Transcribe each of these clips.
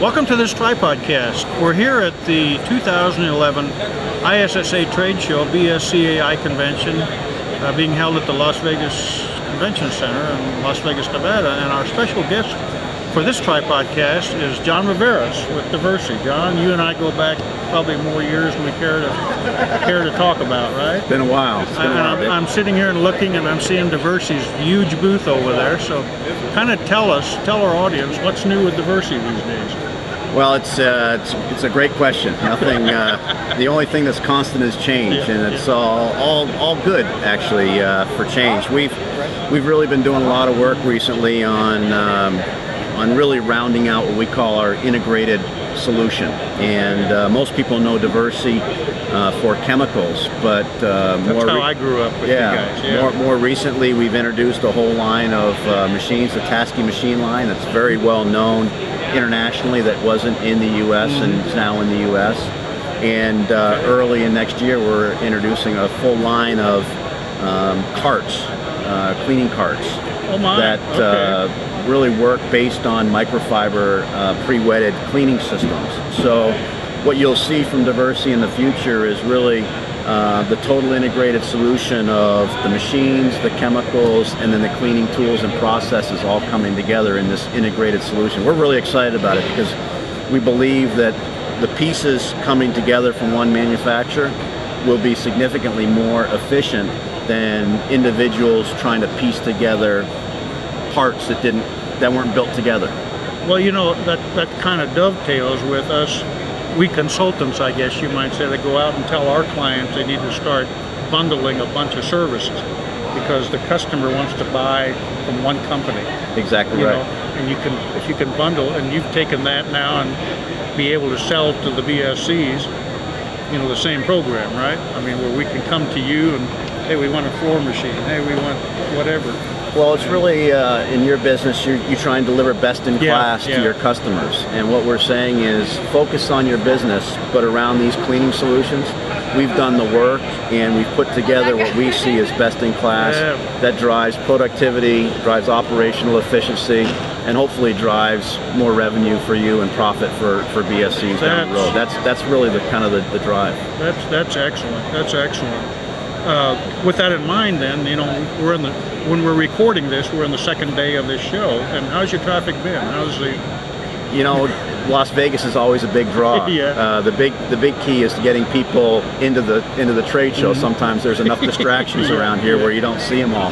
Welcome to this Tripodcast. We're here at the 2011 ISSA Trade Show BSCAI convention being held at the Las Vegas Convention Center in Las Vegas, Nevada. And our special guest for this Tripodcast is John Raveris with Diversey. John, you and I go back probably more years than we care to talk about, right? It's been a while. I'm sitting here and looking, and I'm seeing Diversey's huge booth over there. So, kind of tell our audience what's new with Diversey these days. Well, it's a great question. Nothing. The only thing that's constant is change, and it's all good actually for change. We've really been doing a lot of work recently on really rounding out what we call our integrated solution. And most people know Diversey for chemicals, but that's how I grew up with you guys. Yeah. More recently, we've introduced a whole line of machines, the Tasky machine line, that's very well known internationally, that wasn't in the U.S. and is now in the U.S. And early in next year, we're introducing a full line of carts, cleaning carts, that really work based on microfiber pre-wetted cleaning systems. So what you'll see from Diversey in the future is really the total integrated solution of the machines, the chemicals, and then the cleaning tools and processes all coming together in this integrated solution. We're really excited about it because we believe that the pieces coming together from one manufacturer will be significantly more efficient than individuals trying to piece together parts that weren't built together. Well, you know, that kind of dovetails with us. We consultants, I guess you might say, that go out and tell our clients they need to start bundling a bunch of services because the customer wants to buy from one company. Exactly right. And if you can bundle, and you've taken that now and be able to sell to the BSCs, the same program, right? I mean, where we can come to you and, hey, we want a floor machine. Hey, we want whatever. Well, it's really, in your business, you try and deliver best in class to your customers. And what we're saying is focus on your business, but around these cleaning solutions, we've done the work and we've put together what we see as best in class that drives productivity, drives operational efficiency, and hopefully drives more revenue for you and profit for BSCs down the road. That's really the kind of the drive. That's excellent. That's excellent. With that in mind, then, when we're recording this, we're in the second day of this show. And how's your traffic been? How's the? Las Vegas is always a big draw. The big key is getting people into the trade show. Sometimes there's enough distractions around here where you don't see them all.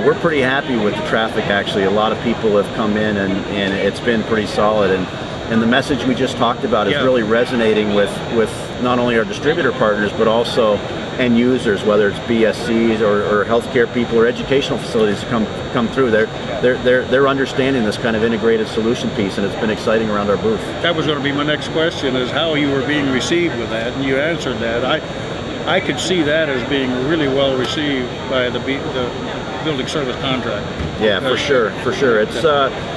We're pretty happy with the traffic. Actually, a lot of people have come in, and it's been pretty solid. And the message we just talked about is really resonating with not only our distributor partners, but also end users, whether it's BSCs or healthcare people or educational facilities come through. They're understanding this kind of integrated solution piece, and it's been exciting around our booth. That was going to be my next question, is how you were being received with that, and you answered that. I could see that as being really well received by the building service contractor. Yeah, for sure. It's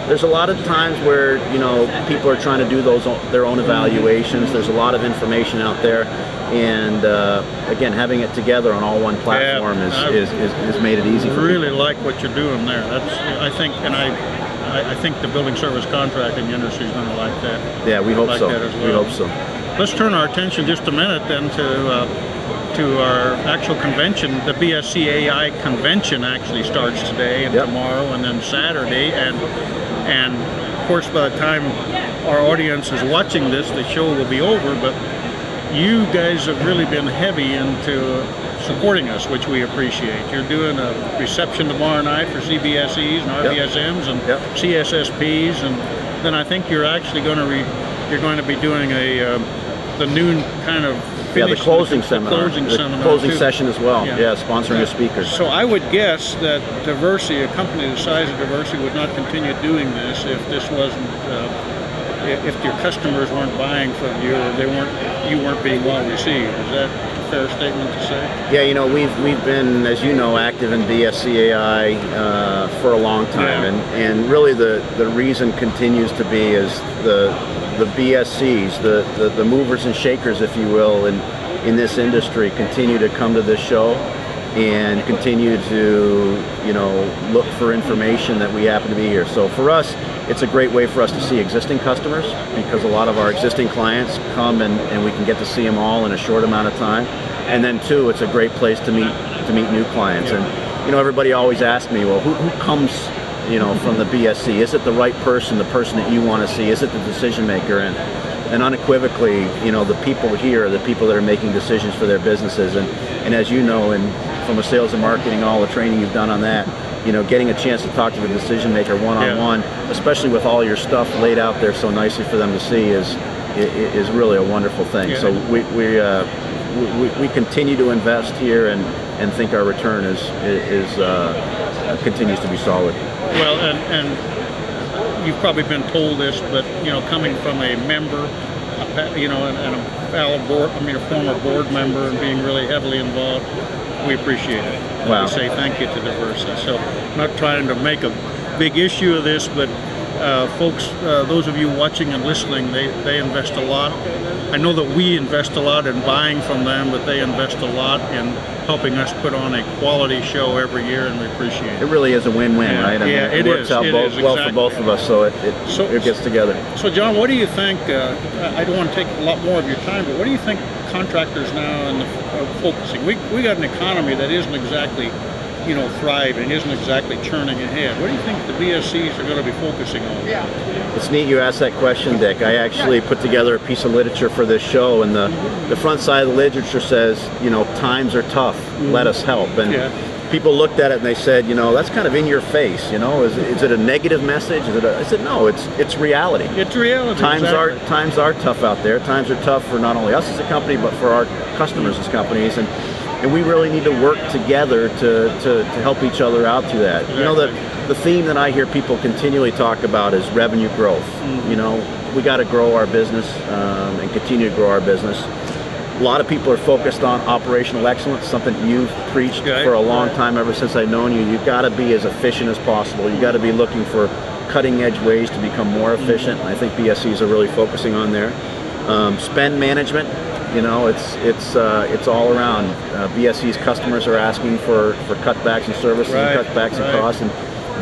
there's a lot of times where people are trying to do their own evaluations. There's a lot of information out there, and again, having it together on all one platform is made it easy for people. I really like what you're doing there. I think the building service contracting industry is going to like that. Yeah, we hope so. We hope so. Let's turn our attention just a minute then to our actual convention. The BSCAI convention actually starts today and tomorrow and then Saturday, and of course by the time our audience is watching this, the show will be over, but you guys have really been heavy into supporting us, which we appreciate. You're doing a reception tomorrow night for CBSEs and RBSMs and CSSPs, and then I think you're actually going to be doing the noon kind of the closing seminar. The closing session as well. Sponsoring a speaker. So I would guess that Diversey, a company the size of Diversey, would not continue doing this if this wasn't, if your customers weren't buying from you or you weren't being well received. Is that a fair statement to say? Yeah, we've been, as you know, active in BSCAI for a long time, and really the reason continues to be is the BSCs, the movers and shakers, if you will, in this industry continue to come to this show and continue to look for information that we happen to be here. So for us, it's a great way for us to see existing customers, because a lot of our existing clients come and we can get to see them all in a short amount of time. And then two, it's a great place to meet new clients. And everybody always asks me, well, who comes from the BSC? Is it the right person, the person that you want to see? Is it the decision maker? And unequivocally, the people here are the people that are making decisions for their businesses. And as you know, from a sales and marketing, all the training you've done on that, getting a chance to talk to the decision maker one-on-one, especially with all your stuff laid out there so nicely for them to see, is really a wonderful thing. Yeah. So we continue to invest here and think our return continues to be solid. Well, and you've probably been told this, but coming from a member, and a former board member, and being really heavily involved, we appreciate it. Wow. We say thank you to Diversey. So, I'm not trying to make a big issue of this, but folks, those of you watching and listening, they invest a lot. I know that we invest a lot in buying from them, but they invest a lot in helping us put on a quality show every year, and we appreciate it. It really is a win-win, right? I mean, it works out well for both of us, so it gets together. So, John, what do you think? I don't want to take a lot more of your time, but what do you think contractors now are focusing? We got an economy that isn't exactly thriving, isn't exactly churning ahead. What do you think the BSCs are going to be focusing on? It's neat you asked that question, Dick. I actually put together a piece of literature for this show, and the front side of the literature says, times are tough, let us help. And people looked at it and they said, that's kind of in your face. Is it a negative message? I said, no, it's reality. It's reality. Times are tough out there. Times are tough for not only us as a company, but for our customers as companies. And we really need to work together to help each other out through that. Exactly. The theme that I hear people continually talk about is revenue growth. We got to grow our business and continue to grow our business. A lot of people are focused on operational excellence, something you've preached for a long time, ever since I've known you. You've got to be as efficient as possible. You've got to be looking for cutting edge ways to become more efficient. And I think BSCs are really focusing on there. Spend management. It's all around. BSC's customers are asking for cutbacks in services and cutbacks in costs, and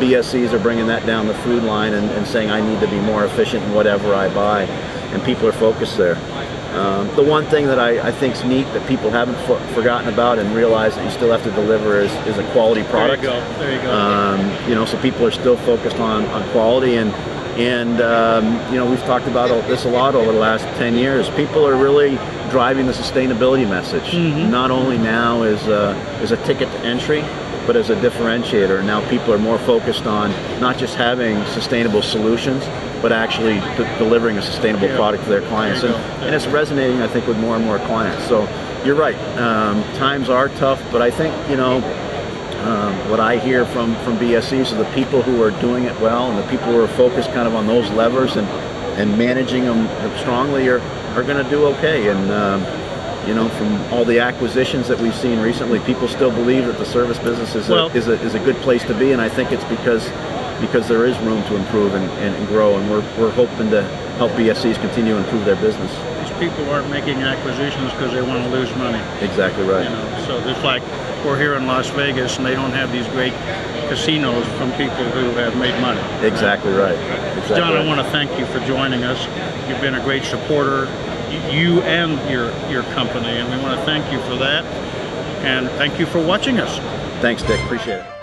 BSCs are bringing that down the food line and saying, I need to be more efficient in whatever I buy, and people are focused there. The one thing that I think is neat that people haven't forgotten about and realize that you still have to deliver is a quality product. There you go. So people are still focused on quality, and we've talked about this a lot over the last 10 years. People are really driving the sustainability message, not only now as a ticket to entry, but as a differentiator. Now people are more focused on not just having sustainable solutions, but actually delivering a sustainable product to their clients. And it's resonating, I think, with more and more clients. So you're right, times are tough, but I think, what I hear from BSCs are the people who are doing it well, and the people who are focused kind of on those levers and managing them strongly are going to do okay. And from all the acquisitions that we've seen recently, people still believe that the service business is a good place to be, and I think it's because there is room to improve and grow, and we're hoping to help BSCs continue to improve their business. These people aren't making acquisitions because they want to lose money. Exactly right. So just like we're here in Las Vegas, and they don't have these great casinos from people who have made money. Exactly right. Exactly. John, I want to thank you for joining us. You've been a great supporter, you and your company, and we want to thank you for that. And thank you for watching us. Thanks, Dick. Appreciate it.